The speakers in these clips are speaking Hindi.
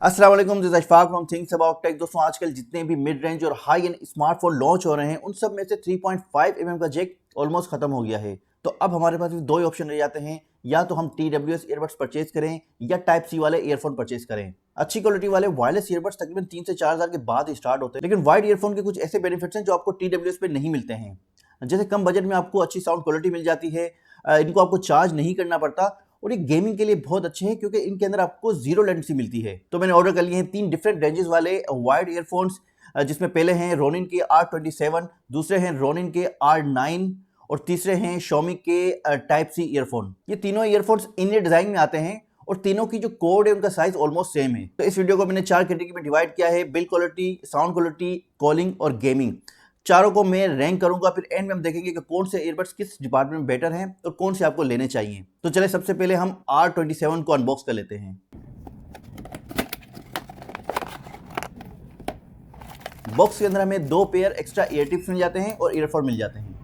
अस्सलाम वालेकुम, this is Ashfaq from things about tech. दोस्तों, आजकल जितने भी मिड रेंज और हाई एंड स्मार्टफोन लॉन्च हो रहे हैं उन सब में से 3.5 mm का जैक ऑलमोस्ट खत्म हो गया है। तो अब हमारे पास दो ही ऑप्शन रह जाते हैं, या तो हम TWS ईयरबड्स परचेज करें या टाइप सी वाले ईयरफोन परचेज करें। अच्छी क्वालिटी वाले वायरलेस ईयरबड्स तकरीबन 3 से 4 हज़ार के बाद ही स्टार्ट होते हैं, लेकिन वाइड ईयरफोन के कुछ ऐसे बेनिफिट्स हैं जो आपको TWS पे नहीं मिलते हैं। जैसे कम बजट में आपको अच्छी साउंड क्वालिटी मिल जाती है, इनको आपको चार्ज नहीं करना पड़ता, और ये गेमिंग के लिए बहुत अच्छे हैं क्योंकि इनके अंदर आपको जीरो लेटेंसी मिलती है। तो मैंने ऑर्डर कर लिए हैं 3 डिफरेंट रेंजेस वाले वाइड ईयरफोन्स, जिसमें पहले हैं रोनिन के R27, दूसरे हैं रोनिन के R9 और तीसरे हैं Xiaomi के टाइप सी ईयरफोन। ये तीनों ईयरफोन्स इन डिजाइन में आते हैं और तीनों की जो कोड है उनका साइज ऑलमोस्ट सेम है। तो इस वीडियो को मैंने 4 कैटेगरी में डिवाइड किया है: build quality, sound quality, calling और गेमिंग। चारों को मैं रैंक करूंगा, फिर एंड में हम देखेंगे कि कौन से ईयरबड्स किस डिपार्टमेंट में बेटर हैं और कौन से आपको लेने चाहिए। तो चले सबसे पहले हम R27 को अनबॉक्स कर लेते हैं। बॉक्स के अंदर हमें 2 पेयर एक्स्ट्रा ईयर टिप्स मिल जाते हैं और ईयरफोन मिल जाते हैं।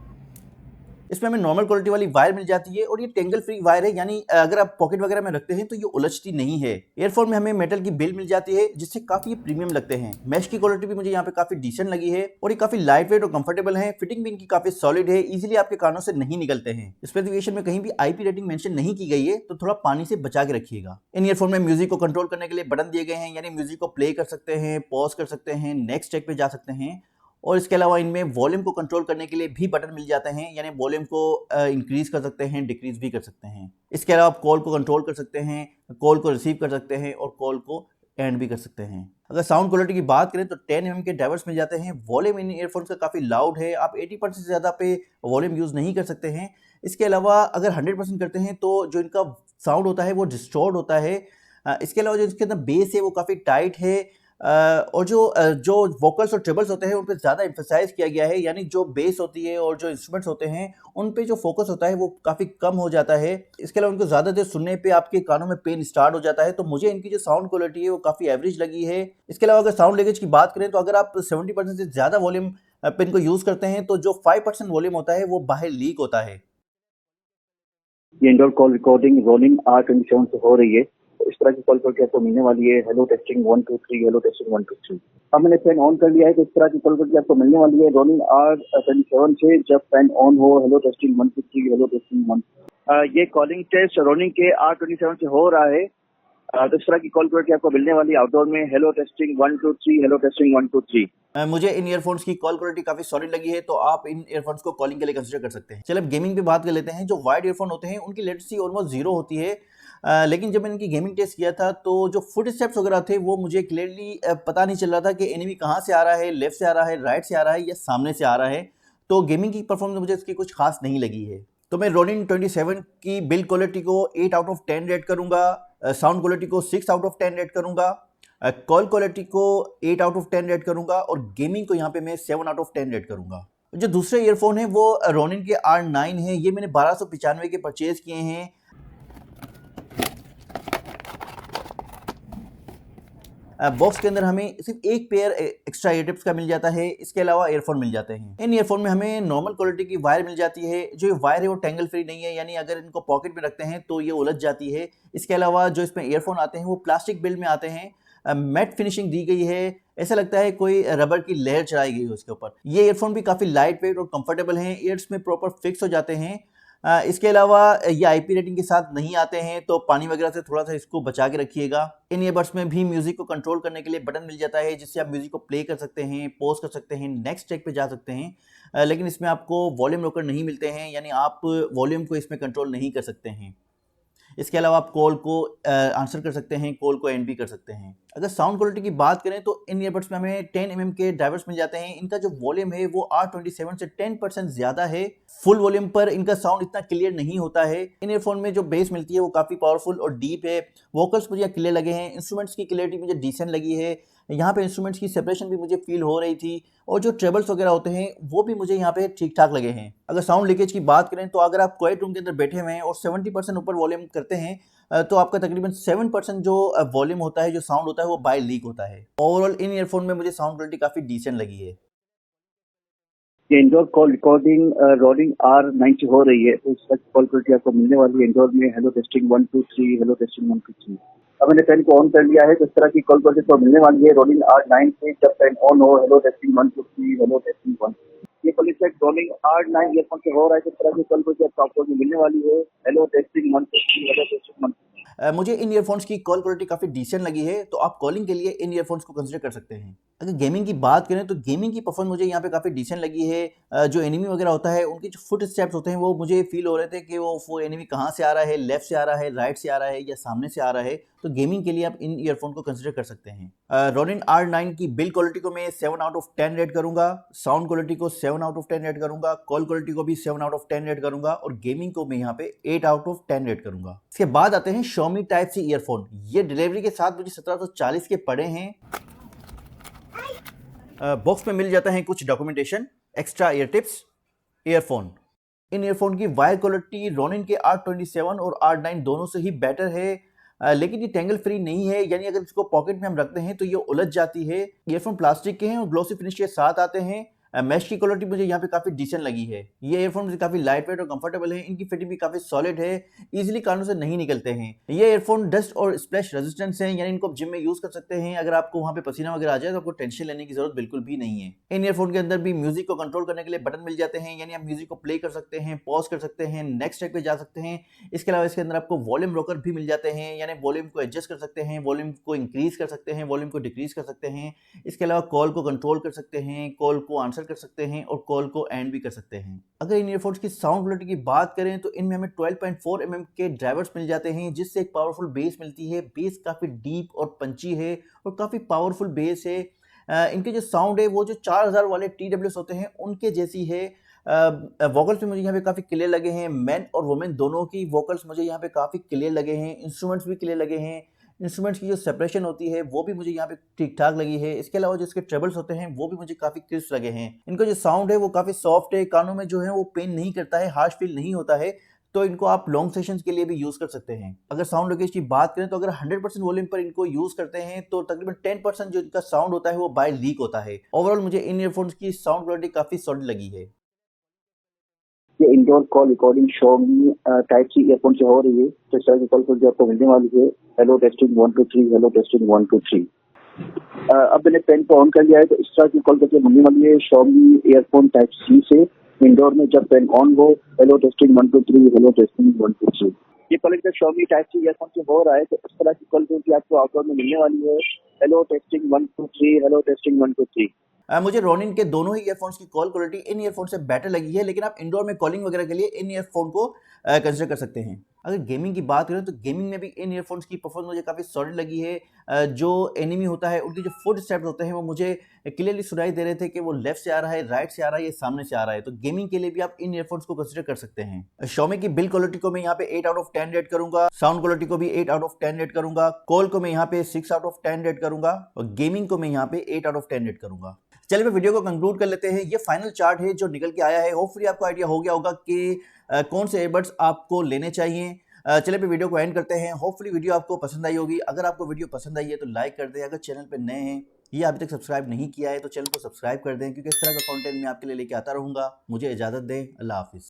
इसमें हमें नॉर्मल क्वालिटी वाली वायर मिल जाती है और ये टेंगल फ्री वायर है, यानी अगर आप पॉकेट वगैरह में रखते हैं तो ये उलझती नहीं है। ईयरफोन में हमें मेटल की बिल मिल जाती है जिससे काफी ये प्रीमियम लगते हैं। मैश की क्वालिटी भी मुझे यहाँ पे काफी डिसेंट लगी है और ये काफी लाइट वेट और कंफर्टेबल है। फिटिंग भी इनकी काफी सॉलिड है, इजीली आपके कानों से नहीं निकलते हैं। स्पेसिफिकेशन में कहीं भी IP रेटिंग मेंशन नहीं की गई है, तो थोड़ा पानी से बचा के रखिएगा। इन ईयरफोन में म्यूजिक को कंट्रोल करने के लिए बटन दिए गए हैं, यानी म्यूजिक को प्ले कर सकते हैं, पॉज कर सकते हैं, नेक्स्ट ट्रैक पे जा सकते हैं। और इसके अलावा इनमें वॉल्यूम को कंट्रोल करने के लिए भी बटन मिल जाते हैं, यानी वॉल्यूम को इंक्रीज कर सकते हैं, डिक्रीज भी कर सकते हैं। इसके अलावा आप कॉल को कंट्रोल कर सकते हैं, कॉल को रिसीव कर सकते हैं और कॉल को एंड भी कर सकते हैं। अगर साउंड क्वालिटी की बात करें तो 10 mm के डाइवर्स मिल जाते हैं। वॉल्यूम इन ईयरफोन्स का काफ़ी लाउड है, आप 80% से ज़्यादा पे वॉल्यूम यूज़ नहीं कर सकते हैं। इसके अलावा अगर 100% करते हैं तो जो इनका साउंड होता है वो डिस्टॉर्ट होता है। इसके अलावा जो इसके अंदर बेस है वो काफ़ी टाइट है, और जो वोकल्स और ट्रिबल्स होते हैं उन पे ज़्यादा एम्फसाइज किया गया है, यानी जो बेस होती है और जो इंस्ट्रूमेंट्स होते हैं उन पे जो फोकस होता है वो काफ़ी कम हो जाता है। इसके अलावा उनको ज़्यादा देर सुनने पे आपके कानों में पेन स्टार्ट हो जाता है। तो मुझे इनकी जो साउंड क्वालिटी है वो काफ़ी एवरेज लगी है। इसके अलावा अगर साउंड लीकेज की बात करें तो अगर आप 70% से ज़्यादा वॉल्यूम पे इनको यूज़ करते हैं तो जो 5% वॉल्यूम होता है वो बाहर लीक होता है। ये indoor call recording Ronin R27 से हो रही है। तो इस तरह की कॉल करके आपको मिलने वाली है हेलो टेस्टिंग 1 2 3, हेलो टेस्टिंग 1 2 3। अब मैंने फैन ऑन कर लिया है, तो इस तरह की कॉल करके आपको मिलने वाली है रोनिन R27 से। जब फैन ऑन हो, हेलो टेस्टिंग 1 2 3, हेलो टेस्टिंग 1। ये कॉलिंग टेस्ट रोनिन के R27 से हो रहा है। तो इस तरह की कॉल करके आपको मिलने वाली आउटडोर में हेलो टेस्टिंग 1 2 3, हेलो टेस्टिंग 1 2 3। मुझे इन ईयरफोन्स की कॉल क्वालिटी काफी सॉलिड लगी है, तो आप इन ईयरफोन्स को कॉलिंग के लिए कंसीडर कर सकते हैं। चलिए अब गेमिंग पे बात कर लेते हैं। जो वाइड ईयरफोन होते हैं उनकी लेटेंसी ऑलमोस्ट जीरो होती है, लेकिन जब मैंने इनकी गेमिंग टेस्ट किया था तो जो फुट स्टेप्स वगैरह थे वो मुझे क्लियरली पता नहीं चल रहा था कि एनिमी कहाँ से आ रहा है, लेफ्ट से आ रहा है, राइट से आ रहा है या सामने से आ रहा है। तो गेमिंग की परफॉर्मेंस मुझे इसकी कुछ खास नहीं लगी है। तो मैं रोनिन 27 की बिल्ड क्वालिटी को 8 आउट ऑफ 10 रेट करूंगा, साउंड क्वालिटी को 6 आउट ऑफ 10 रेट करूंगा, कॉल क्वालिटी को 8 आउट ऑफ 10 रेट करूंगा और गेमिंग को यहाँ पे मैं 7 आउट ऑफ 10 रेट करूंगा। जो दूसरे ईयरफोन है वो रोनिन के R9 है। ये मैंने 1295 के परचेज किए हैं। बॉक्स के अंदर हमें सिर्फ एक पेयर एक्स्ट्रा ईयर टिप्स का मिल जाता है, इसके अलावा ईयरफोन मिल जाते हैं। इन ईयरफोन में हमें नॉर्मल क्वालिटी की वायर मिल जाती है। जो ये वायर है वो टेंगल फ्री नहीं है, यानी अगर इनको पॉकेट में रखते हैं तो ये उलझ जाती है। इसके अलावा जो इसमें ईयरफोन आते हैं वो प्लास्टिक बिल्ड में आते हैं, मैट फिनिशिंग दी गई है, ऐसा लगता है कोई रबर की लेयर चढ़ाई गई है उसके ऊपर। ये ईयरफोन भी काफ़ी लाइट वेट और कंफर्टेबल हैं, ईयर्स में प्रॉपर फिक्स हो जाते हैं। इसके अलावा ये IP रेटिंग के साथ नहीं आते हैं, तो पानी वगैरह से थोड़ा सा इसको बचा के रखिएगा। इन ईयरबड्स में भी म्यूजिक को कंट्रोल करने के लिए बटन मिल जाता है, जिससे आप म्यूजिक को प्ले कर सकते हैं, पॉज कर सकते हैं, नेक्स्ट ट्रैक पे जा सकते हैं। लेकिन इसमें आपको वॉल्यूम रोकर नहीं मिलते हैं, यानी आप वॉल्यूम को इसमें कंट्रोल नहीं कर सकते हैं। इसके अलावा आप कॉल को आंसर कर सकते हैं, कॉल को एंड भी कर सकते हैं। अगर साउंड क्वालिटी की बात करें तो इन ईयरबड्स में हमें 10 mm के डाइवर्स मिल जाते हैं। इनका जो वॉल्यूम है वो R27 से 10% ज़्यादा है। फुल वॉल्यूम पर इनका साउंड इतना क्लियर नहीं होता है। इन ईयरफोन में जो बेस मिलती है वो काफ़ी पावरफुल और डीप है। वोकल्स मुझे क्लियर लगे हैं, इंस्ट्रूमेंट्स की क्लियरिटी मुझे डिसेंट लगी है। यहाँ पे इंस्ट्रूमेंट्स की सेपरेशन भी मुझे फील हो रही थी, और जो ट्रेबल्स वगैरह होते हैं वो भी मुझे यहाँ पे ठीक ठाक लगे हैं। अगर साउंड लीकेज की बात करें तो अगर आप क्वाइट रूम के अंदर बैठे हुए हैं और 70% ऊपर वॉल्यूम करते हैं तो आपका तकरीबन 7% जो वॉल्यूम होता है, जो साउंड होता है, वो बाय लीक होता है। ओवरऑल इन ईयरफोन में मुझे साउंड क्वालिटी काफ़ी डिसेंट लगी है। ये indoor call recording rolling R90 हो रही है, तो इस तरह की कॉल क्वालिटी आपको मिलने वाली है इंडोर में। Hello testing 1 2 3, hello testing 1 2 3। अब मैंने पेन को ऑन कर लिया है, तो इस तरह की कॉल क्वालिटी आपको मिलने वाली है रोलिंग R9 से। जब पेन ऑन हो, हेलो टेस्टिंग 1 2 3, हेलो टेस्टिंग 1। ये क्वालिटी रोलिंग R9 ईयरफोन से हो रहा है, तो इस तरह की कॉल क्वालिटी आपको मिलने वाली है हेलो टेस्टिंग 1 2 3, हेलो टेस्टिंग 1 2 3। मुझे इन ईयरफोन्स की कॉल क्वालिटी काफ़ी डिसेंट लगी है, तो आप कॉलिंग के लिए इन ईयरफोन्स को कंसिडर कर सकते हैं। अगर गेमिंग की बात करें तो गेमिंग की परफॉर्मेंस मुझे यहाँ पे काफ़ी डिसेंट लगी है। जो एनिमी वगैरह होता है उनके जो फुट स्टेप्स होते हैं वो मुझे फील हो रहे थे कि वो एनिमी कहाँ से आ रहा है, लेफ्ट से आ रहा है, राइट से आ रहा है या सामने से आ रहा है। तो गेमिंग के लिए आप इन ईयरफोन को कंसिडर कर सकते हैं। रोनिन R9 की बिल्ड क्वालिटी को मैं 7 आउट ऑफ 10 रेट करूंगा, साउंड क्वालिटी को 7 आउट ऑफ 10 रेट करूंगा, कॉल क्वालिटी को भी 7 आउट ऑफ 10 रेट करूंगा और गेमिंग को मैं यहाँ पे 8 आउट ऑफ 10 रेट करूंगा। इसके बाद आते हैं Xiaomi टाइप सी ईयरफोन। ये डिलीवरी के साथ मुझे 1740 के पड़े हैं। बॉक्स में मिल जाता है कुछ documentation, extra ear tips, earphone. इन ईयरफोन की वायर क्वालिटी रोनिन के R27 और R9 दोनों से ही बेटर है, लेकिन ये टेंगल फ्री नहीं है, यानी अगर इसको पॉकेट में हम रखते हैं तो ये उलझ जाती है। ईयरफोन प्लास्टिक के हैं और ग्लॉसी फिनिश के साथ आते हैं। मैश की क्वालिटी मुझे यहाँ पे काफ़ी डिसेंट लगी है। ये ईयरफोन मुझे काफ़ी लाइट वेट और कंफर्टेबल है। इनकी फिटिंग भी काफ़ी सॉलिड है, इजीली कानों से नहीं निकलते हैं। ये ईयरफोन डस्ट और स्प्लैश रेजिस्टेंस है, यानी इनको आप जिम में यूज़ कर सकते हैं। अगर आपको वहाँ पे पसीना वगैरह आ जाए तो आपको टेंशन लेने की जरूरत बिल्कुल भी नहीं है। इन ईयरफोन के अंदर भी म्यूजिक को कंट्रोल करने के लिए बटन मिल जाते हैं, यानी आप म्यूजिक को प्ले कर सकते हैं, पॉज कर सकते हैं, नेक्स्ट ट्रैक पे जा सकते हैं। इसके अलावा इसके अंदर आपको वॉल्यूम रॉकर भी मिल जाते हैं, यानी वॉल्यूम को एडजस्ट कर सकते हैं, वॉल्यूम को इंक्रीज कर सकते हैं, वॉल्यूम को डिक्रीज कर सकते हैं। इसके अलावा कॉल को कंट्रोल कर सकते हैं, कॉल को आंसर कर सकते हैं और कॉल को एंड भी कर सकते हैं। अगर इन ईयरफोन्स की साउंड क्वालिटी की बात करें तो इनमें हमें 12.4 mm के ड्राइवर्स मिल जाते हैं, जिससे एक पावरफुल बेस मिलती है। बेस काफ़ी डीप और पंची है और काफ़ी पावरफुल बेस है। इनके जो साउंड है वो जो 4000 वाले TWS होते हैं उनके जैसी है। वोकल्स भी मुझे यहाँ पे काफ़ी क्लियर लगे हैं। मैन और वुमेन दोनों की वोकल्स मुझे यहाँ पे काफ़ी क्लियर लगे हैं। इंस्ट्रूमेंट्स भी क्लियर लगे हैं। इंस्ट्रूमेंट्स की जो सेपरेशन होती है वो भी मुझे यहाँ पे ठीक ठाक लगी है। इसके अलावा जो इसके ट्रेबल्स होते हैं वो भी मुझे काफ़ी क्रिस्प लगे हैं। इनका जो साउंड है वो काफ़ी सॉफ्ट है, कानों में जो है वो पेन नहीं करता है, हार्श फील नहीं होता है। तो इनको आप लॉन्ग सेशंस के लिए भी यूज़ कर सकते हैं। अगर साउंड लोकेज की बात करें तो अगर 100% वॉल्यूम पर इनको यूज़ करते हैं तो तकरीबन 10% जो इनका साउंड होता है वो बाय लीक होता है। ओवरऑल मुझे इन ईयरफोन्स की साउंड क्वालिटी काफ़ी सॉलिड लगी है। ये indoor call recording Xiaomi type C earphone से हो रही है, तो इस तरह की कॉल क्वालिटी आपको मिलने वाली है हेलो टेस्टिंग 1 2 3, हेलो टेस्टिंग 1 2 3। अब मैंने पेन को ऑन कर लिया है, तो इस तरह की कॉल करके मिलने वाली है Xiaomi ईयरफोन टाइप सी से। इंडोर में जब पेन ऑन हो, हेलो टेस्टिंग 1 2 3, हेलो टेस्टिंग 1 2 3। ये call Xiaomi type C earphone से हो रहा है, तो इस तरह की कॉल करके आपको आउटडोर में मिलने वाली है हेलो टेस्टिंग 1 2 3, हेलो टेस्टिंग 1 2 3। मुझे रोनिन के दोनों ही ईयरफोन्स की कॉल क्वालिटी इन ईयरफोन से बेटर लगी है, लेकिन आप इंडोर में कॉलिंग वगैरह के लिए इन ईयरफोन को कंसिडर कर सकते हैं। अगर गेमिंग की बात करें तो गेमिंग में भी इन ईयरफोन्स की परफॉर्मेंस मुझे काफ़ी सॉलिड लगी है। जो एनिमी होता है उनके जो फुट स्टेप्स होते हैं वो मुझे क्लियरली सुनाई दे रहे थे कि वो लेफ्ट से आ रहा है, राइट से आ रहा है या सामने से आ रहा है। तो गेमिंग के लिए भी आप इन ईयरफोन्स को कंसिडर कर सकते हैं। Xiaomi की बिल्ड क्वालिटी को मैं यहाँ पे 8 आउट ऑफ 10 रेट करूंगा, साउंड क्वालिटी को भी 8 आउट ऑफ 10 रेट करूंगा, कॉल को मैं यहाँ पे 6 आउट ऑफ 10 रेट करूंगा और गेमिंग को मैं यहाँ पे 8 आउट ऑफ 10 रेट करूंगा। चलिए वीडियो को कंक्लूड कर लेते हैं। ये फाइनल चार्ट है जो निकल के आया है। होपफुली आपको आइडिया हो गया होगा कि कौन से एयरबड्स आपको लेने चाहिए। चलिए पे वीडियो को एंड करते हैं। होपफुली वीडियो आपको पसंद आई होगी। अगर आपको वीडियो पसंद आई है तो लाइक कर दें। अगर चैनल पे नए हैं या अभी तक सब्सक्राइब नहीं किया है तो चैनल को सब्सक्राइब कर दें, क्योंकि इस तरह का कंटेंट मैं आपके लिए लेके आता रहूँगा। मुझे इजाज़त दें। अल्लाह हाफिज़।